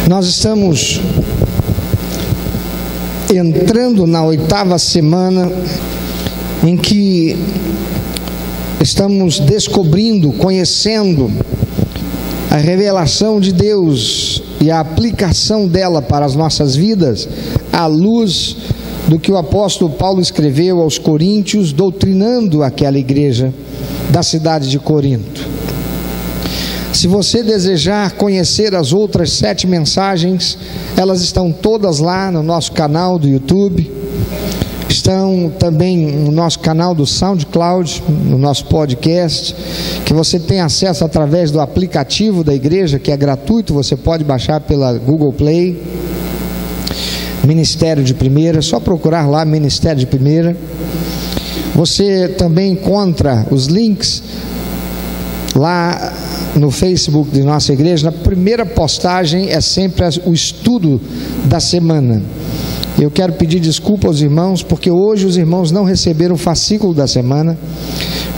Nós estamos entrando na 8ª semana em que estamos descobrindo, conhecendo a revelação de Deus e a aplicação dela para as nossas vidas, à luz do que o apóstolo Paulo escreveu aos Coríntios, doutrinando aquela igreja da cidade de Corinto. Se você desejar conhecer as outras 7 mensagens, elas estão todas lá no nosso canal do YouTube, estão também no nosso canal do SoundCloud, no nosso podcast, que você tem acesso através do aplicativo da igreja, que é gratuito, você pode baixar pela Google Play. Ministério de Primeira, só procurar lá Ministério de Primeira. Você também encontra os links lá no Facebook de nossa igreja. Na primeira postagem é sempre o estudo da semana. Eu quero pedir desculpa aos irmãos, porque hoje os irmãos não receberam o fascículo da semana,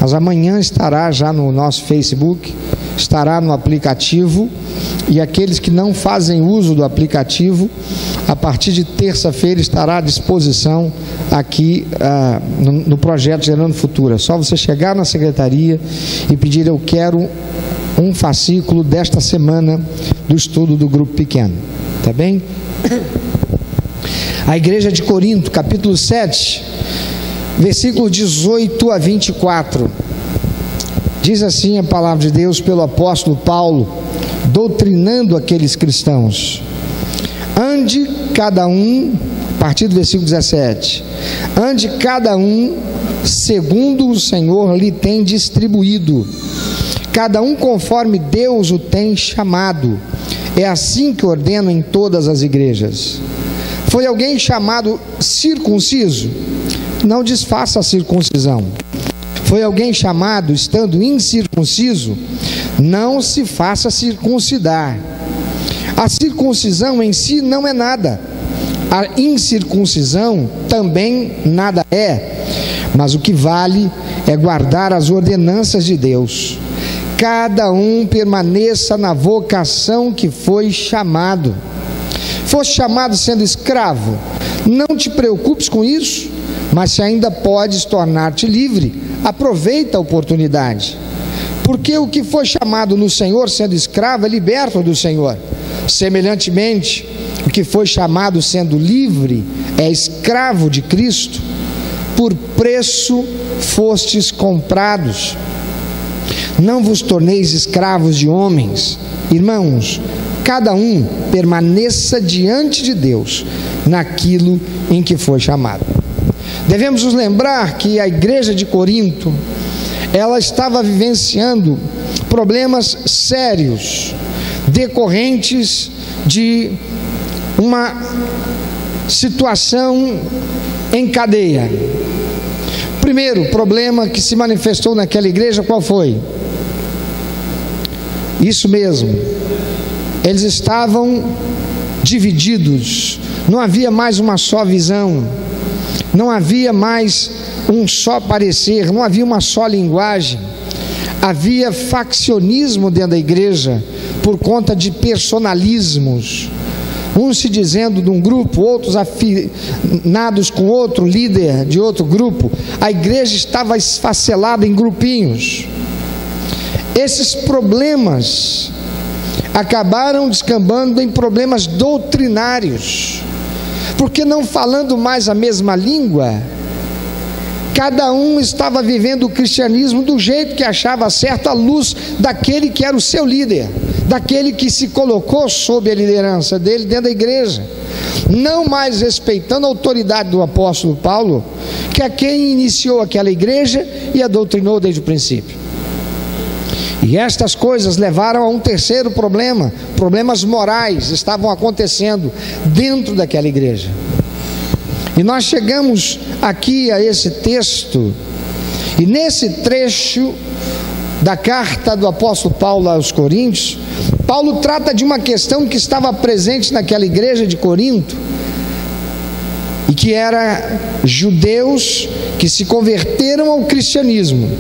mas amanhã estará já no nosso Facebook, estará no aplicativo, e aqueles que não fazem uso do aplicativo, a partir de terça-feira estará à disposição aqui no projeto Gerando Futuro. É só você chegar na secretaria e pedir: eu quero um fascículo desta semana do estudo do grupo pequeno, tá bem? A igreja de Corinto, capítulo 7, versículo 18 a 24, diz assim a palavra de Deus pelo apóstolo Paulo, doutrinando aqueles cristãos: ande cada um, a partir do versículo 17, ande cada um segundo o Senhor lhe tem distribuído, cada um conforme Deus o tem chamado. É assim que ordeno em todas as igrejas. Foi alguém chamado circunciso? Não desfaça a circuncisão. Foi alguém chamado estando incircunciso? Não se faça circuncidar. A circuncisão em si não é nada, a incircuncisão também nada é, mas o que vale é guardar as ordenanças de Deus. Cada um permaneça na vocação que foi chamado. Foste chamado sendo escravo, não te preocupes com isso, mas se ainda podes tornar-te livre, aproveita a oportunidade, porque o que foi chamado no Senhor sendo escravo é liberto do Senhor. Semelhantemente, o que foi chamado sendo livre é escravo de Cristo. Por preço fostes comprados, não vos torneis escravos de homens. Irmãos, cada um permaneça diante de Deus naquilo em que foi chamado. Devemos nos lembrar que a igreja de Corinto, ela estava vivenciando problemas sérios, decorrentes de uma situação em cadeia. O primeiro problema que se manifestou naquela igreja, qual foi? Isso mesmo, eles estavam divididos, não havia mais uma só visão, não havia mais um só parecer, não havia uma só linguagem, havia faccionismo dentro da igreja por conta de personalismos, uns se dizendo de um grupo, outros afinados com outro líder de outro grupo. A igreja estava esfacelada em grupinhos. Esses problemas acabaram descambando em problemas doutrinários, porque não falando mais a mesma língua, cada um estava vivendo o cristianismo do jeito que achava certo, à luz daquele que era o seu líder, daquele que se colocou sob a liderança dele dentro da igreja, não mais respeitando a autoridade do apóstolo Paulo, que é quem iniciou aquela igreja e a doutrinou desde o princípio. E estas coisas levaram a um terceiro problema. Problemas morais estavam acontecendo dentro daquela igreja. E nós chegamos aqui a esse texto, e nesse trecho da carta do apóstolo Paulo aos Coríntios, Paulo trata de uma questão que estava presente naquela igreja de Corinto, e que era judeus que se converteram ao cristianismo,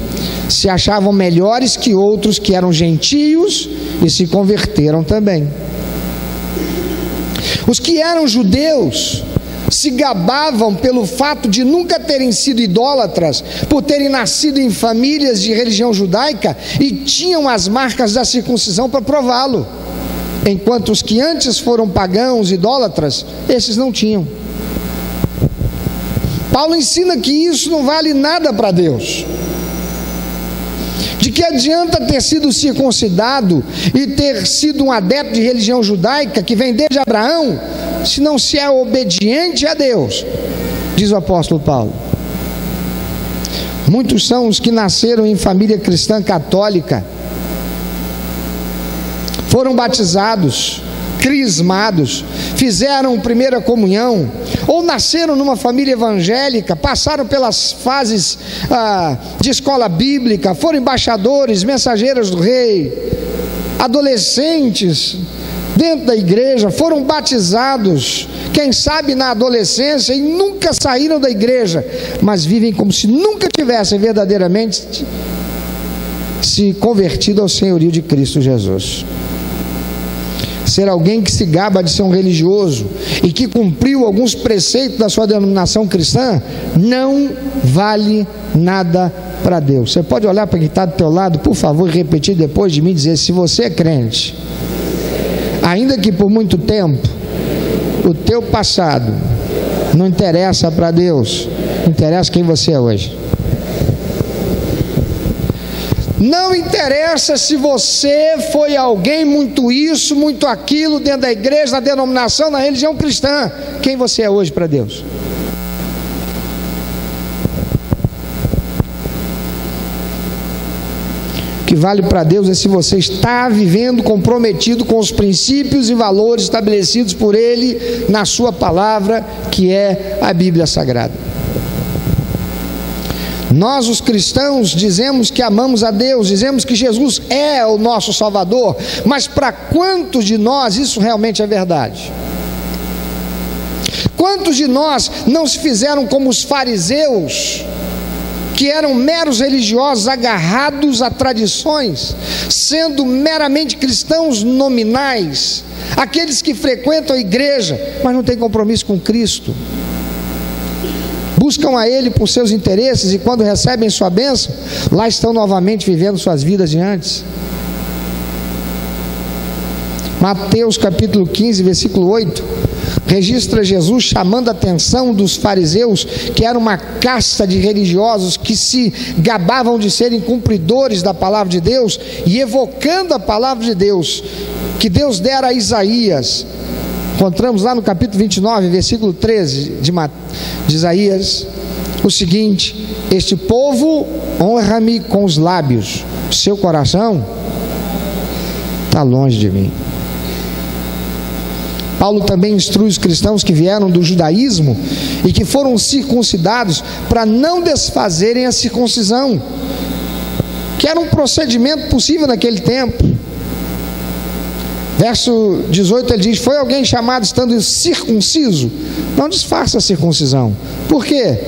se achavam melhores que outros que eram gentios e se converteram também. Os que eram judeus se gabavam pelo fato de nunca terem sido idólatras, por terem nascido em famílias de religião judaica e tinham as marcas da circuncisão para prová-lo, enquanto os que antes foram pagãos, idólatras, esses não tinham. Paulo ensina que isso não vale nada para Deus. De que adianta ter sido circuncidado e ter sido um adepto de religião judaica que vem desde Abraão, se não se é obediente a Deus, diz o apóstolo Paulo. Muitos são os que nasceram em família cristã católica, foram batizados, crismados, fizeram primeira comunhão, ou nasceram numa família evangélica, passaram pelas fases de escola bíblica, foram embaixadores, mensageiros do rei, adolescentes dentro da igreja, foram batizados, quem sabe na adolescência, e nunca saíram da igreja, mas vivem como se nunca tivessem verdadeiramente se convertido ao senhorio de Cristo Jesus. Ser alguém que se gaba de ser um religioso e que cumpriu alguns preceitos da sua denominação cristã não vale nada para Deus. Você pode olhar para quem está do teu lado, por favor, e repetir depois de mim, dizer: se você é crente, ainda que por muito tempo, o teu passado não interessa para Deus, interessa quem você é hoje. Não interessa se você foi alguém muito isso, muito aquilo, dentro da igreja, na denominação, na religião cristã. Quem você é hoje para Deus? O que vale para Deus é se você está vivendo comprometido com os princípios e valores estabelecidos por Ele na sua palavra, que é a Bíblia Sagrada. Nós, os cristãos, dizemos que amamos a Deus, dizemos que Jesus é o nosso Salvador, mas para quantos de nós isso realmente é verdade? Quantos de nós não se fizeram como os fariseus, que eram meros religiosos agarrados a tradições, sendo meramente cristãos nominais, aqueles que frequentam a igreja, mas não têm compromisso com Cristo? Buscam a Ele por seus interesses e quando recebem sua bênção, lá estão novamente vivendo suas vidas de antes. Mateus capítulo 15, versículo 8, registra Jesus chamando a atenção dos fariseus, que era uma casta de religiosos que se gabavam de serem cumpridores da palavra de Deus e evocando a palavra de Deus, que Deus dera a Isaías. Encontramos lá no capítulo 29, versículo 13 de Isaías, o seguinte: este povo honra-me com os lábios, seu coração está longe de mim. Paulo também instrui os cristãos que vieram do judaísmo e que foram circuncidados para não desfazerem a circuncisão, que era um procedimento possível naquele tempo. Verso 18 ele diz: foi alguém chamado estando circunciso? Não desfaça a circuncisão. Por quê?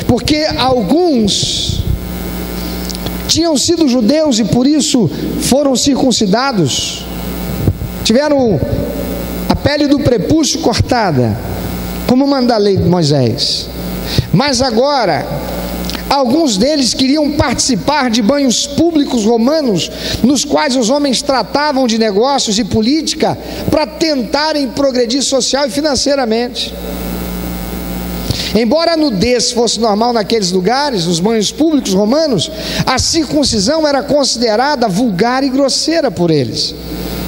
Porque alguns tinham sido judeus e por isso foram circuncidados, tiveram a pele do prepúcio cortada, como manda a lei de Moisés. Mas agora alguns deles queriam participar de banhos públicos romanos, nos quais os homens tratavam de negócios e política para tentarem progredir social e financeiramente. Embora a nudez fosse normal naqueles lugares, nos banhos públicos romanos, a circuncisão era considerada vulgar e grosseira por eles.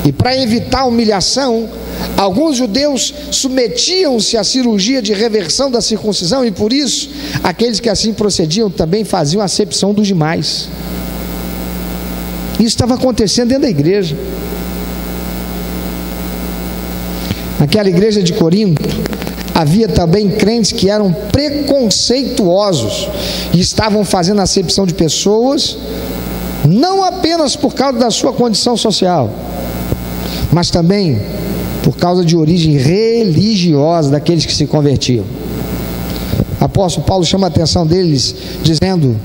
E para evitar humilhação, alguns judeus submetiam-se à cirurgia de reversão da circuncisão e por isso, aqueles que assim procediam também faziam acepção dos demais. Isso estava acontecendo dentro da igreja. Naquela igreja de Corinto, havia também crentes que eram preconceituosos e estavam fazendo acepção de pessoas, não apenas por causa da sua condição social, mas também por causa de origem religiosa daqueles que se convertiam. O apóstolo Paulo chama a atenção deles, dizendo: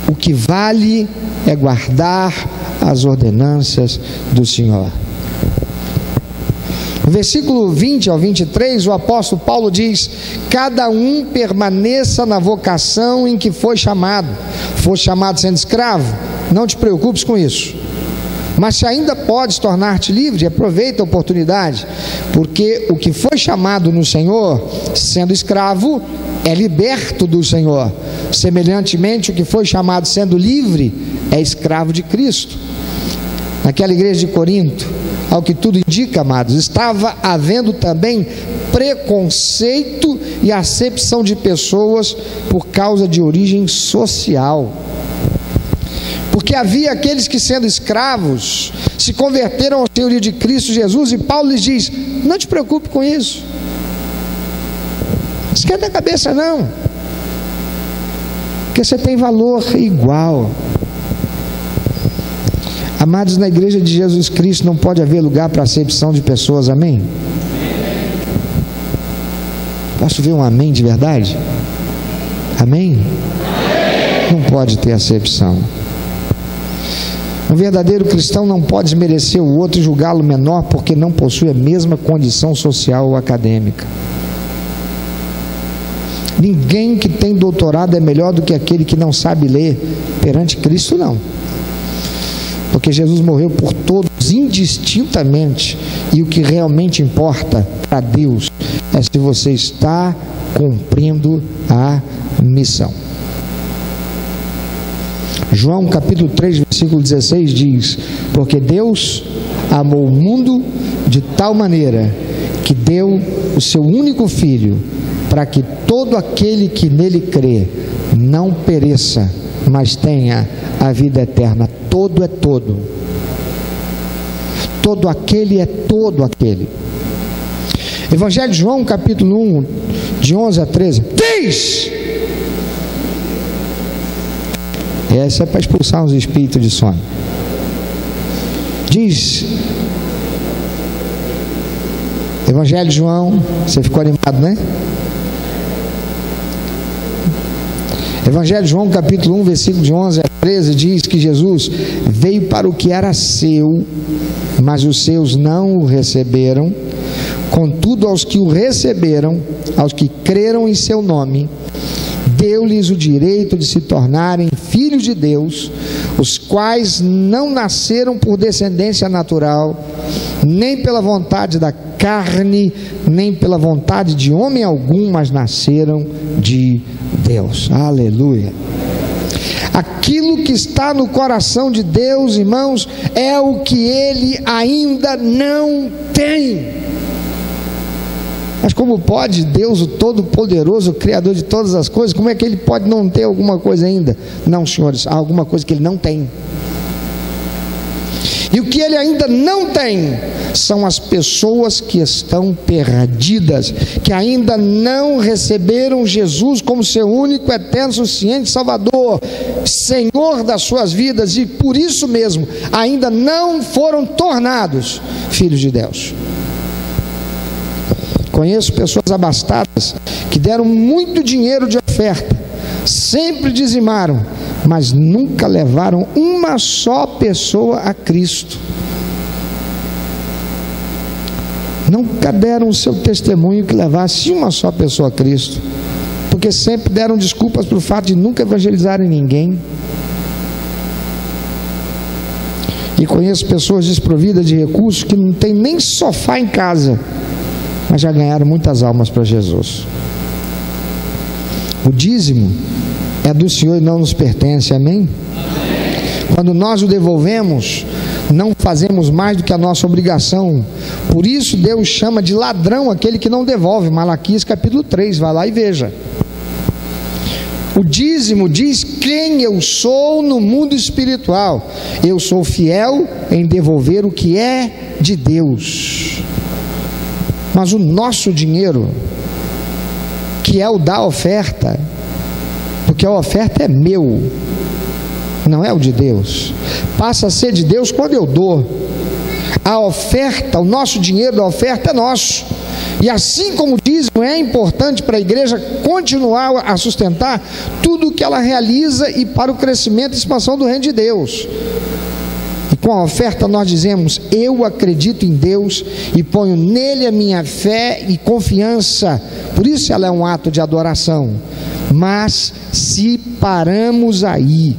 o que vale é guardar as ordenanças do Senhor. No versículo 20 ao 23, o apóstolo Paulo diz: cada um permaneça na vocação em que foi chamado. Foi chamado sendo escravo? Não te preocupes com isso. Mas se ainda podes tornar-te livre, aproveita a oportunidade, porque o que foi chamado no Senhor, sendo escravo, é liberto do Senhor. Semelhantemente, o que foi chamado sendo livre, é escravo de Cristo. Naquela igreja de Corinto, ao que tudo indica, amados, estava havendo também preconceito e acepção de pessoas por causa de origem social. Porque havia aqueles que, sendo escravos, se converteram ao senhorio de Cristo Jesus, e Paulo lhes diz: não te preocupe com isso, esquenta a cabeça não, porque você tem valor igual. Amados, na igreja de Jesus Cristo não pode haver lugar para acepção de pessoas, amém? Posso ver um amém de verdade? Amém? Não pode ter acepção. Um verdadeiro cristão não pode desmerecer o outro e julgá-lo menor porque não possui a mesma condição social ou acadêmica. Ninguém que tem doutorado é melhor do que aquele que não sabe ler perante Cristo, não. Porque Jesus morreu por todos indistintamente, e o que realmente importa para Deus é se você está cumprindo a missão. João capítulo 3, versículo 16 diz: porque Deus amou o mundo de tal maneira que deu o seu único Filho, para que todo aquele que nele crê não pereça, mas tenha a vida eterna. Todo é todo. Todo aquele é todo aquele. Evangelho de João capítulo 1, de 11 a 13 diz: essa é para expulsar os espíritos de sono. Diz, Evangelho de João, você ficou animado, né? Evangelho de João capítulo 1, versículo de 11 a 13 diz que Jesus veio para o que era seu, mas os seus não o receberam. Contudo, aos que o receberam, aos que creram em seu nome, deu-lhes o direito de se tornarem filhos de Deus, os quais não nasceram por descendência natural, nem pela vontade da carne, nem pela vontade de homem algum, mas nasceram de Deus. Aleluia. Aquilo que está no coração de Deus, irmãos, é o que Ele ainda não tem. Mas como pode Deus, o Todo-Poderoso, o Criador de todas as coisas, como é que Ele pode não ter alguma coisa ainda? Não, senhores, há alguma coisa que Ele não tem. E o que Ele ainda não tem são as pessoas que estão perdidas, que ainda não receberam Jesus como seu único, eterno, suficiente Salvador, Senhor das suas vidas, e por isso mesmo ainda não foram tornados filhos de Deus. Conheço pessoas abastadas que deram muito dinheiro de oferta, sempre dizimaram, mas nunca levaram uma só pessoa a Cristo. Nunca deram o seu testemunho que levasse uma só pessoa a Cristo, porque sempre deram desculpas pelo fato de nunca evangelizarem ninguém. E conheço pessoas desprovidas de recursos que não tem nem sofá em casa, mas já ganharam muitas almas para Jesus. O dízimo é do Senhor e não nos pertence, amém? Quando nós o devolvemos, não fazemos mais do que a nossa obrigação. Por isso Deus chama de ladrão aquele que não devolve. Malaquias capítulo 3, vai lá e veja. O dízimo diz quem eu sou no mundo espiritual. Eu sou fiel em devolver o que é de Deus. Mas o nosso dinheiro, que é o da oferta, porque a oferta é meu, não é o de Deus, passa a ser de Deus quando eu dou. A oferta, o nosso dinheiro da oferta é nosso, e assim como o dízimo é importante para a igreja continuar a sustentar tudo o que ela realiza e para o crescimento e expansão do reino de Deus. E Com a oferta nós dizemos: eu acredito em Deus e ponho nele a minha fé e confiança. Por isso ela é um ato de adoração. Mas se paramos aí,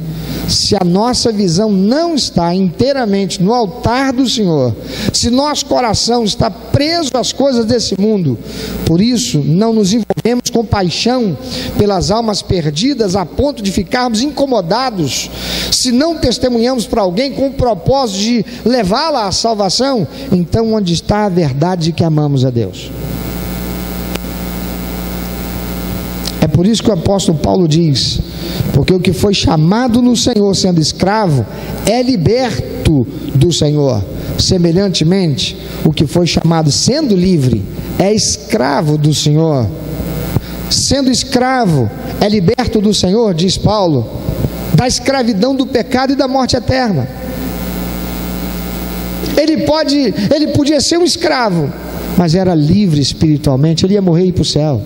se a nossa visão não está inteiramente no altar do Senhor, se nosso coração está preso às coisas desse mundo, por isso não nos envolvemos com paixão pelas almas perdidas a ponto de ficarmos incomodados, se não testemunhamos para alguém com o propósito de levá-la à salvação, então onde está a verdade de que amamos a Deus? É por isso que o apóstolo Paulo diz: porque o que foi chamado no Senhor sendo escravo é liberto do Senhor. Semelhantemente, o que foi chamado sendo livre é escravo do Senhor. Sendo escravo é liberto do Senhor, diz Paulo, da escravidão do pecado e da morte eterna. Ele podia ser um escravo, mas era livre espiritualmente. Ele ia morrer e ir para o céu.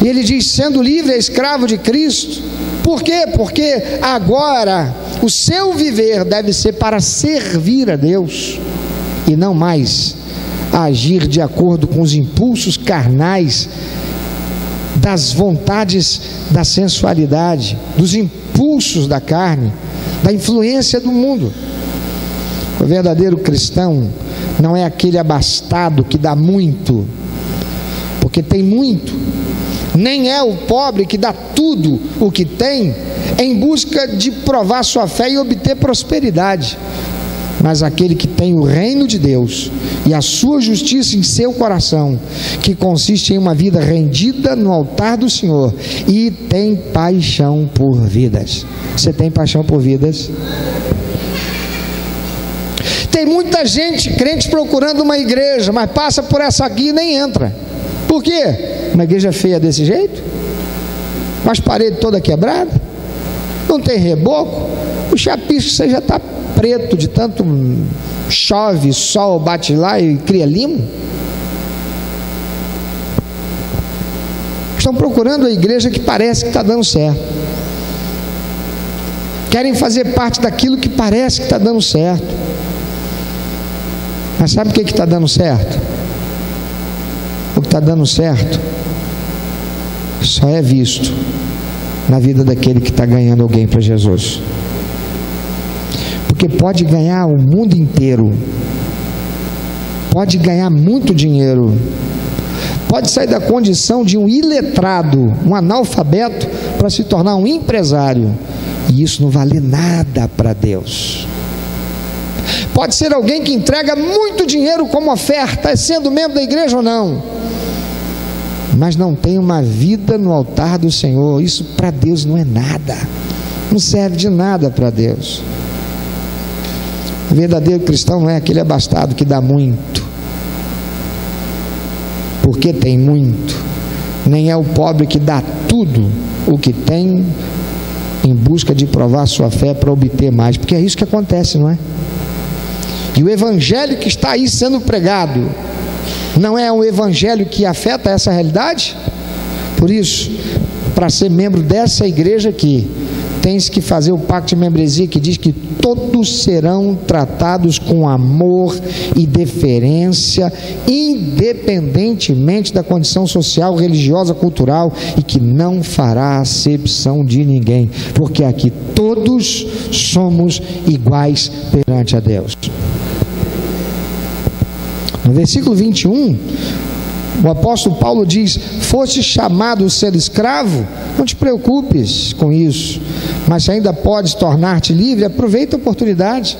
E ele diz: sendo livre é escravo de Cristo. Por quê? Porque agora o seu viver deve ser para servir a Deus e não mais agir de acordo com os impulsos carnais, das vontades da sensualidade, dos impulsos da carne, da influência do mundo. O verdadeiro cristão não é aquele abastado que dá muito, porque tem muito. Nem é o pobre que dá tudo o que tem em busca de provar sua fé e obter prosperidade, mas aquele que tem o reino de Deus e a sua justiça em seu coração, que consiste em uma vida rendida no altar do Senhor e tem paixão por vidas. Você tem paixão por vidas? Tem muita gente, crente, procurando uma igreja, mas passa por essa aqui e nem entra. Por quê? Uma igreja feia desse jeito? Com as paredes todas quebradas? Não tem reboco? O chapisco você já está preto de tanto chove, sol, bate lá e cria limo? Estão procurando a igreja que parece que está dando certo. Querem fazer parte daquilo que parece que está dando certo. Mas sabe o que está dando certo? O que está dando certo só é visto na vida daquele que está ganhando alguém para Jesus. Porque pode ganhar o mundo inteiro, pode ganhar muito dinheiro, pode sair da condição de um iletrado, um analfabeto, para se tornar um empresário, e isso não vale nada para Deus. Pode ser alguém que entrega muito dinheiro como oferta, sendo membro da igreja ou não, mas não tem uma vida no altar do Senhor. Isso para Deus não é nada, não serve de nada para Deus. O verdadeiro cristão não é aquele abastado que dá muito porque tem muito, nem é o pobre que dá tudo o que tem em busca de provar sua fé para obter mais, porque é isso que acontece, não é? E o evangelho que está aí sendo pregado não é um evangelho que afeta essa realidade? Por isso, para ser membro dessa igreja aqui, tens que fazer o pacto de membresia que diz que todos serão tratados com amor e deferência, independentemente da condição social, religiosa, cultural, e que não fará acepção de ninguém, porque aqui todos somos iguais perante a Deus. No versículo 21, o apóstolo Paulo diz: foste chamado a ser escravo, não te preocupes com isso, mas se ainda podes tornar-te livre, aproveita a oportunidade.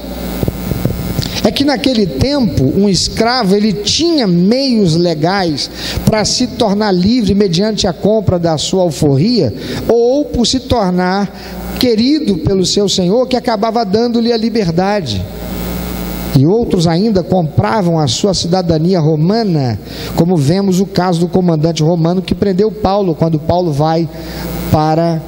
É que naquele tempo, um escravo, ele tinha meios legais para se tornar livre mediante a compra da sua alforria, ou por se tornar querido pelo seu senhor, que acabava dando-lhe a liberdade. E outros ainda compravam a sua cidadania romana, como vemos o caso do comandante romano que prendeu Paulo, quando Paulo vai para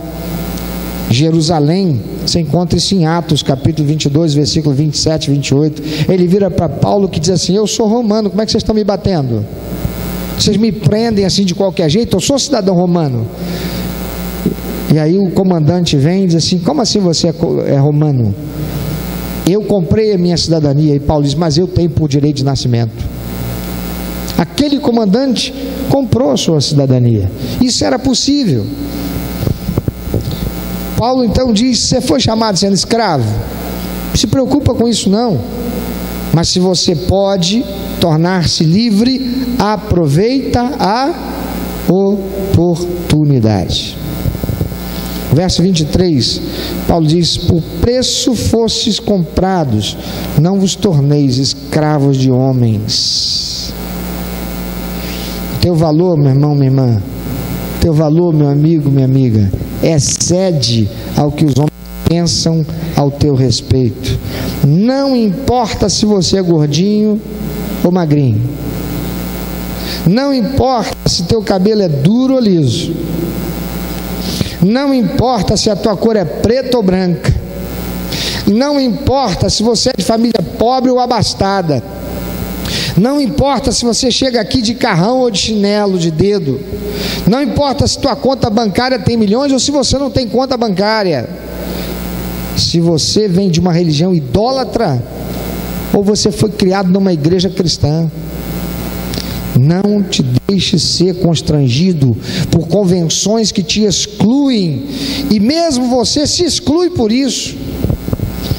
Jerusalém. Você encontra isso em Atos, capítulo 22, versículo 27 e 28. Ele vira para Paulo que diz assim: eu sou romano, como é que vocês estão me batendo? Vocês me prendem assim de qualquer jeito? Eu sou cidadão romano. E aí o comandante vem e diz assim: como assim você é romano? Eu comprei a minha cidadania. E Paulo diz: mas eu tenho por direito de nascimento. Aquele comandante comprou a sua cidadania. Isso era possível. Paulo então diz: você foi chamado sendo escravo? Não se preocupa com isso não. Mas se você pode tornar-se livre, aproveita a oportunidade. Verso 23, Paulo diz: por preço fostes comprados, não vos torneis escravos de homens. Teu valor, meu irmão, minha irmã, teu valor, meu amigo, minha amiga, excede ao que os homens pensam ao teu respeito. Não importa se você é gordinho ou magrinho, não importa se teu cabelo é duro ou liso, não importa se a tua cor é preta ou branca, não importa se você é de família pobre ou abastada, não importa se você chega aqui de carrão ou de chinelo de dedo, não importa se tua conta bancária tem milhões ou se você não tem conta bancária, se você vem de uma religião idólatra ou você foi criado numa igreja cristã, não te deixe ser constrangido por convenções que te excluem, e mesmo você se exclui por isso.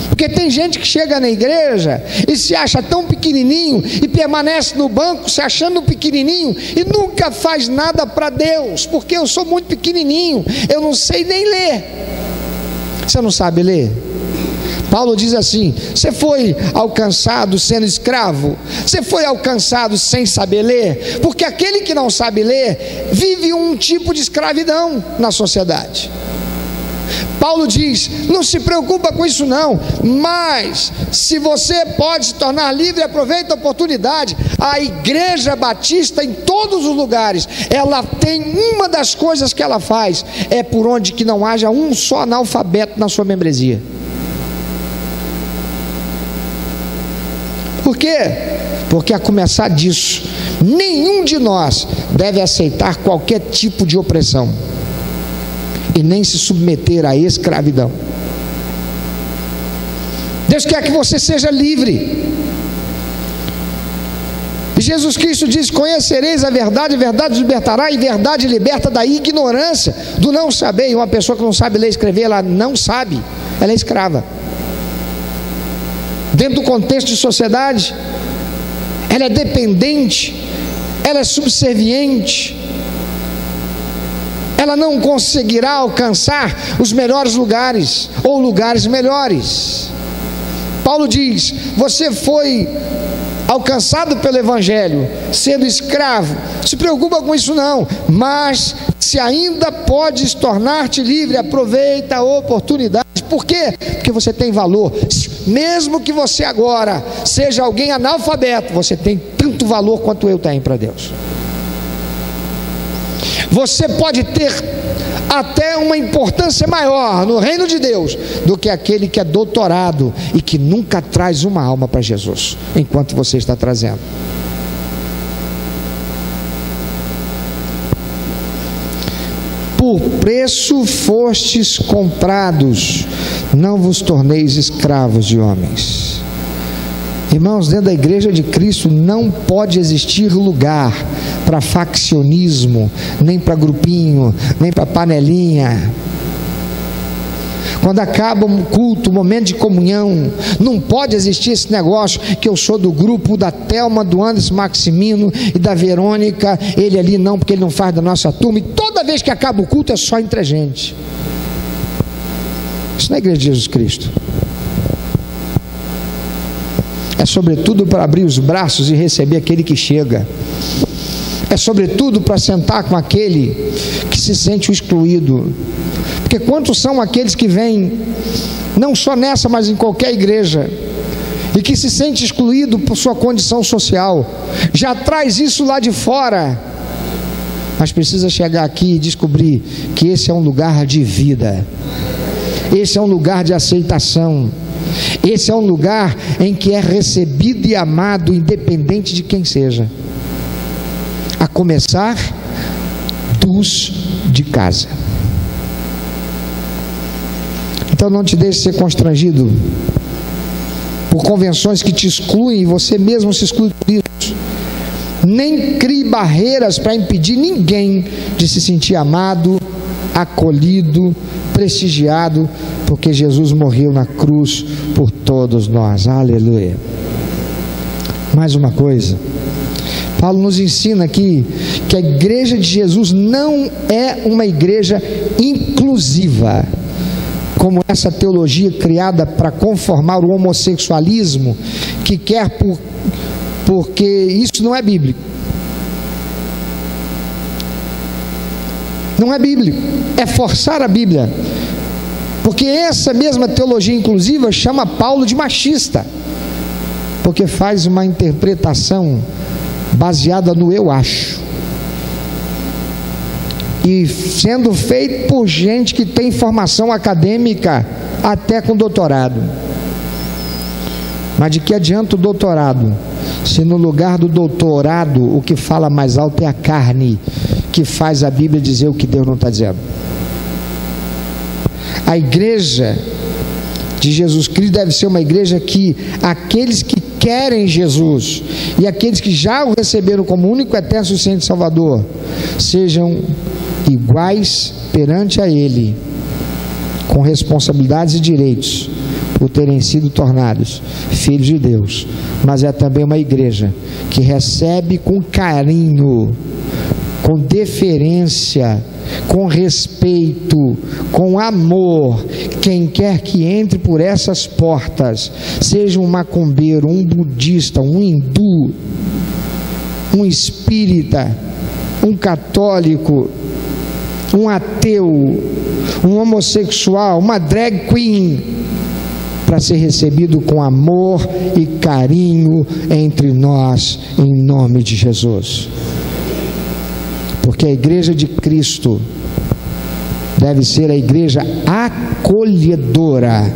Porque tem gente que chega na igreja e se acha tão pequenininho e permanece no banco se achando pequenininho e nunca faz nada para Deus, porque eu sou muito pequenininho, eu não sei nem ler. Você não sabe ler? Paulo diz assim: você foi alcançado sendo escravo? Você foi alcançado sem saber ler? Porque aquele que não sabe ler vive um tipo de escravidão na sociedade. Paulo diz: não se preocupa com isso não, mas se você pode se tornar livre, aproveita a oportunidade. A Igreja Batista, em todos os lugares, ela tem uma das coisas que ela faz, é por onde que não haja um só analfabeto na sua membresia. Por quê? Porque a começar disso, nenhum de nós deve aceitar qualquer tipo de opressão e nem se submeter à escravidão. Deus quer que você seja livre. E Jesus Cristo diz: conhecereis a verdade os libertará, e verdade liberta da ignorância, do não saber. E uma pessoa que não sabe ler e escrever, ela não sabe, ela é escrava. Dentro do contexto de sociedade, ela é dependente, ela é subserviente, ela não conseguirá alcançar os melhores lugares ou lugares melhores. Paulo diz: você foi alcançado pelo Evangelho sendo escravo, não se preocupa com isso não, mas se ainda podes tornar-te livre, aproveita a oportunidade. Por quê? Porque você tem valor. Mesmo que você agora seja alguém analfabeto, você tem tanto valor quanto eu tenho para Deus. Você pode ter até uma importância maior no reino de Deus do que aquele que é doutorado e que nunca traz uma alma para Jesus, enquanto você está trazendo. Por preço fostes comprados, não vos torneis escravos de homens. Irmãos, dentro da igreja de Cristo não pode existir lugar para faccionismo, nem para grupinho, nem para panelinha. Quando acaba um culto, um momento de comunhão, não pode existir esse negócio que eu sou do grupo da Thelma, do Anderson Maximino e da Verônica, ele ali não, porque ele não faz da nossa turma, e toda vez que acaba o culto é só entre a gente. Isso não é a igreja de Jesus Cristo. É sobretudo para abrir os braços e receber aquele que chega. É sobretudo para sentar com aquele que se sente o excluído. Porque quantos são aqueles que vêm, não só nessa, mas em qualquer igreja, e que se sente excluído por sua condição social, já traz isso lá de fora, mas precisa chegar aqui e descobrir que esse é um lugar de vida, esse é um lugar de aceitação, esse é um lugar em que é recebido e amado, independente de quem seja, a começar dos de casa. Então não te deixe ser constrangido por convenções que te excluem e você mesmo se exclui por isso. Nem crie barreiras para impedir ninguém de se sentir amado, acolhido, prestigiado, porque Jesus morreu na cruz por todos nós. Aleluia. Mais uma coisa, Paulo nos ensina aqui que a igreja de Jesus não é uma igreja inclusiva, como essa teologia criada para conformar o homossexualismo, que quer porque isso não é bíblico. Não é bíblico, é forçar a Bíblia, porque essa mesma teologia inclusiva chama Paulo de machista, porque faz uma interpretação baseada no eu acho, e sendo feito por gente que tem formação acadêmica, até com doutorado. Mas de que adianta o doutorado, se no lugar do doutorado o que fala mais alto é a carne, que faz a Bíblia dizer o que Deus não está dizendo? A igreja de Jesus Cristo deve ser uma igreja que aqueles que querem Jesus e aqueles que já o receberam como único, eterno, suficiente Salvador, sejam iguais perante a Ele, com responsabilidades e direitos, por terem sido tornados filhos de Deus. Mas é também uma igreja que recebe com carinho, com deferência, com respeito, com amor, quem quer que entre por essas portas, seja um macumbeiro, um budista, um hindu, um espírita, um católico, um ateu, um homossexual, uma drag queen, para ser recebido com amor e carinho entre nós, em nome de Jesus. Porque a igreja de Cristo deve ser a igreja acolhedora,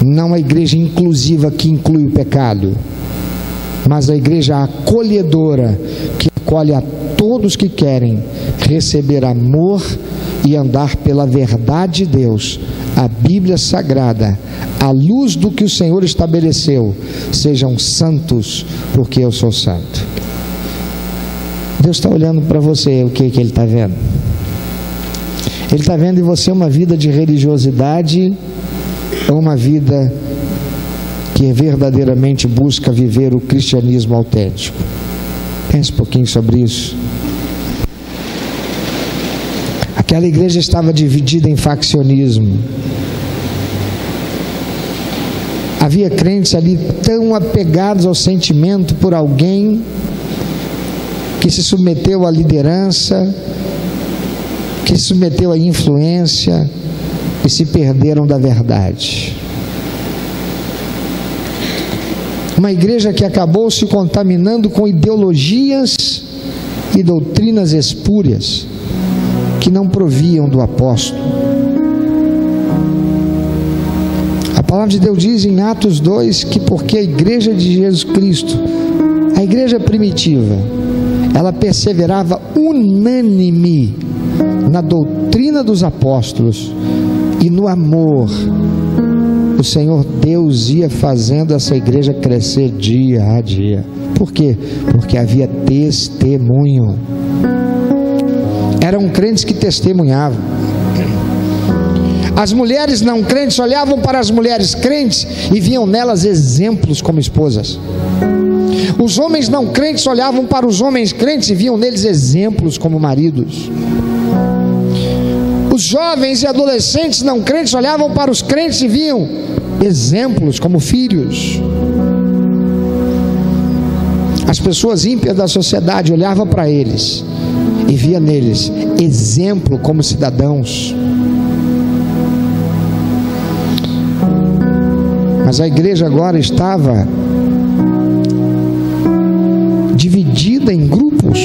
não a igreja inclusiva que inclui o pecado, mas a igreja acolhedora que acolhe a todos que querem receber amor e andar pela verdade de Deus, a Bíblia Sagrada, à luz do que o Senhor estabeleceu. Sejam santos, porque eu sou santo. Deus está olhando para você, o que Ele está vendo? Ele está vendo em você uma vida de religiosidade ou uma vida que verdadeiramente busca viver o cristianismo autêntico? Pense um pouquinho sobre isso. Aquela igreja estava dividida em faccionismo. Havia crentes ali tão apegados ao sentimento por alguém que se submeteu à liderança, que se submeteu à influência e se perderam da verdade. Uma igreja que acabou se contaminando com ideologias e doutrinas espúrias que não proviam do apóstolo. A palavra de Deus diz em Atos 2 que porque a igreja de Jesus Cristo, a igreja primitiva, ela perseverava unânime na doutrina dos apóstolos e no amor, o Senhor Deus ia fazendo essa igreja crescer dia a dia. Por quê? Porque havia testemunho. Eram crentes que testemunhavam. As mulheres não crentes olhavam para as mulheres crentes e viam nelas exemplos como esposas. Os homens não crentes olhavam para os homens crentes e viam neles exemplos como maridos. Os jovens e adolescentes não crentes olhavam para os crentes e viam exemplos como filhos. As pessoas ímpias da sociedade olhavam para eles e via neles exemplo como cidadãos. Mas a igreja agora estava dividida em grupos,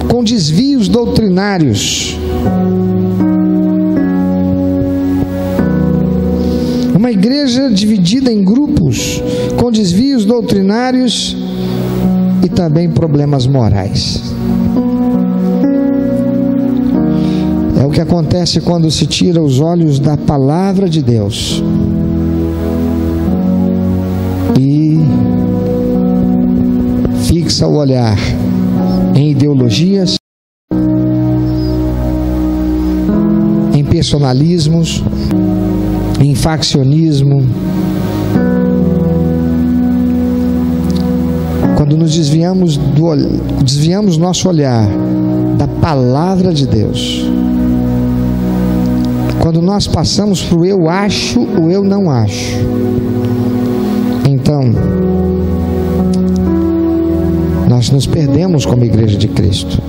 com desvios doutrinários. Uma igreja dividida em grupos, com desvios doutrinários e também problemas morais. É o que acontece quando se tira os olhos da palavra de Deus e fixa o olhar em ideologias, em personalismos, em faccionismo. Quando nos desviamos nosso olhar da palavra de Deus, quando nós passamos para o eu acho, o eu não acho, então nós nos perdemos como igreja de Cristo.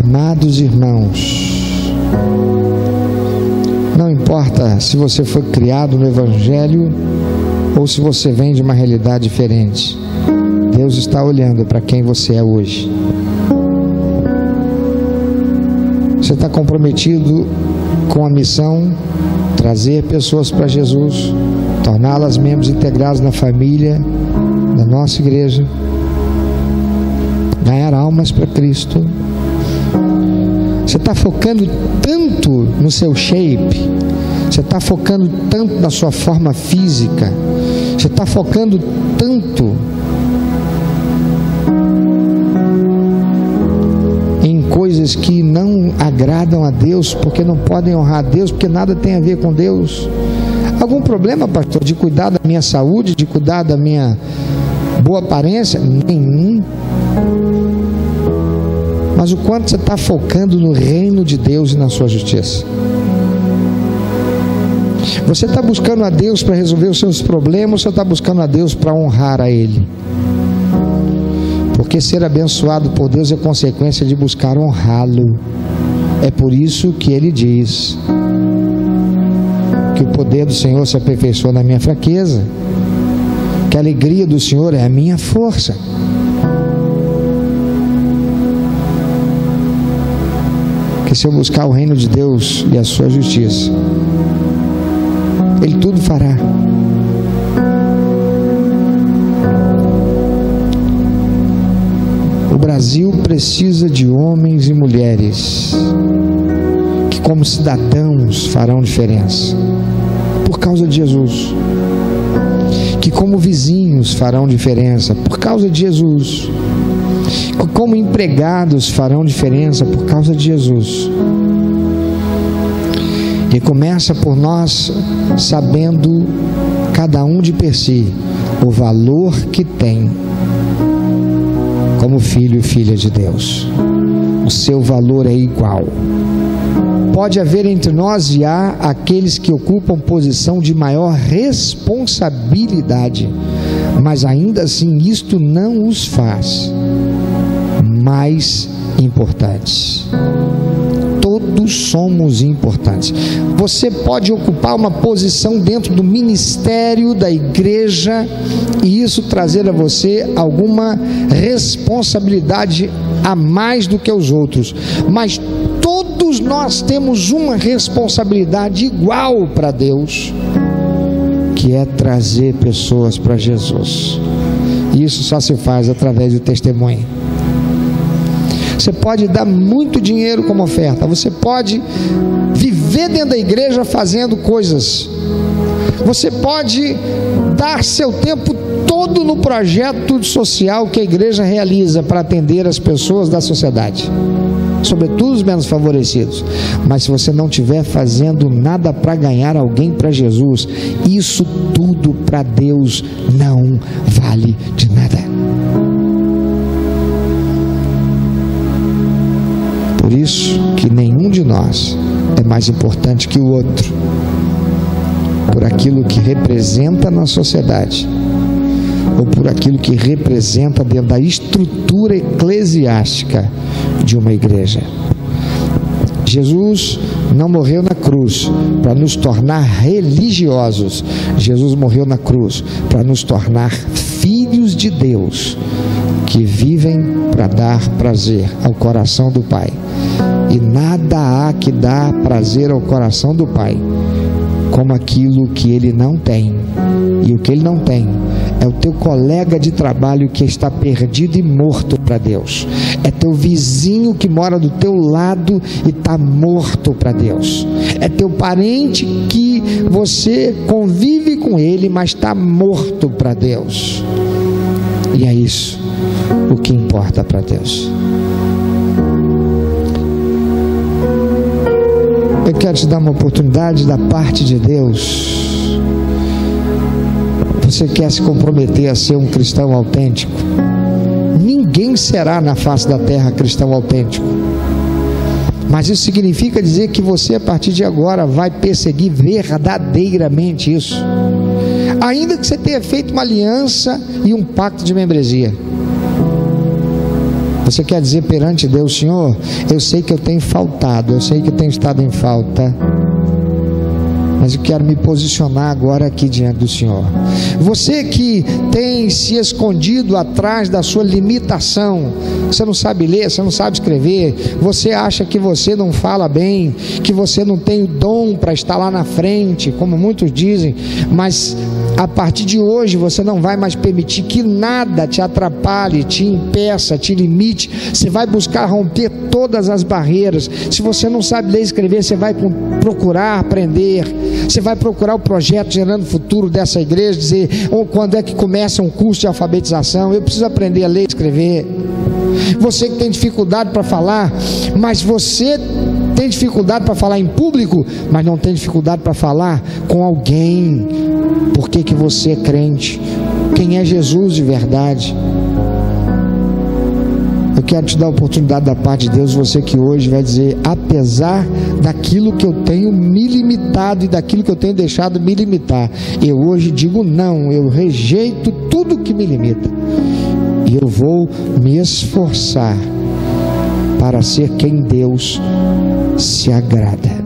Amados irmãos, não importa se você foi criado no Evangelho ou se você vem de uma realidade diferente, Deus está olhando para quem você é hoje. Você está comprometido com a missão, trazer pessoas para Jesus, torná-las membros integrados na família da nossa igreja, ganhar almas para Cristo. Você está focando tanto no seu shape, você está focando tanto na sua forma física, você está focando tanto em coisas que não agradam a Deus, porque não podem honrar a Deus, porque nada tem a ver com Deus. Algum problema, pastor, de cuidar da minha saúde, de cuidar da minha boa aparência? Nenhum. Mas o quanto você está focando no reino de Deus e na sua justiça? Você está buscando a Deus para resolver os seus problemas, ou você está buscando a Deus para honrar a Ele? Porque ser abençoado por Deus é consequência de buscar honrá-lo. É por isso que Ele diz que o poder do Senhor se aperfeiçoa na minha fraqueza, que a alegria do Senhor é a minha força. Que se eu buscar o reino de Deus e a sua justiça, Ele tudo fará. O Brasil precisa de homens e mulheres que, como cidadãos, farão diferença por causa de Jesus, que como vizinhos farão diferença por causa de Jesus, que como empregados farão diferença por causa de Jesus. E começa por nós sabendo, cada um de per si, o valor que tem como filho e filha de Deus. O seu valor é igual. Pode haver entre nós e há aqueles que ocupam posição de maior responsabilidade, mas ainda assim isto não os faz mais importantes. Todos somos importantes. Você pode ocupar uma posição dentro do ministério da igreja e isso trazer a você alguma responsabilidade a mais do que os outros, mas todos nós temos uma responsabilidade igual para Deus, que é trazer pessoas para Jesus. E isso só se faz através do testemunho. Você pode dar muito dinheiro como oferta, você pode viver dentro da igreja fazendo coisas, você pode dar seu tempo todo no projeto social que a igreja realiza para atender as pessoas da sociedade, sobretudo os menos favorecidos, mas se você não estiver fazendo nada para ganhar alguém para Jesus, isso tudo para Deus não vale de nada. Por isso que nenhum de nós é mais importante que o outro, por aquilo que representa na sociedade, ou por aquilo que representa dentro da estrutura eclesiástica de uma igreja. Jesus não morreu na cruz para nos tornar religiosos. Jesus morreu na cruz para nos tornar filhos de Deus, que vivem para dar prazer ao coração do Pai. E nada há que dá prazer ao coração do Pai como aquilo que ele não tem. E o que ele não tem é o teu colega de trabalho que está perdido e morto para Deus. É teu vizinho que mora do teu lado e está morto para Deus. É teu parente que você convive com ele, mas está morto para Deus. E é isso o que importa para Deus. Eu quero te dar uma oportunidade da parte de Deus. Você quer se comprometer a ser um cristão autêntico? Ninguém será na face da terra cristão autêntico. Mas isso significa dizer que você, a partir de agora, vai perseguir verdadeiramente isso. Ainda que você tenha feito uma aliança e um pacto de membresia. Você quer dizer perante Deus: Senhor, eu sei que eu tenho faltado, eu sei que eu tenho estado em falta, mas eu quero me posicionar agora aqui diante do Senhor. Você que tem se escondido atrás da sua limitação, você não sabe ler, você não sabe escrever, você acha que você não fala bem, que você não tem o dom para estar lá na frente, como muitos dizem, mas a partir de hoje você não vai mais permitir que nada te atrapalhe, te impeça, te limite. Você vai buscar romper todas as barreiras. Se você não sabe ler e escrever, você vai procurar aprender. Você vai procurar o projeto Gerando Futuro dessa igreja, dizer quando é que começa um curso de alfabetização. Eu preciso aprender a ler e escrever. Você que tem dificuldade para falar, mas você tem dificuldade para falar em público, mas não tem dificuldade para falar com alguém. Por que você é crente? Quem é Jesus de verdade? Eu quero te dar a oportunidade da parte de Deus, você que hoje vai dizer: apesar daquilo que eu tenho me limitado e daquilo que eu tenho deixado me limitar, eu hoje digo não, eu rejeito tudo que me limita e eu vou me esforçar para ser quem Deus se agrada.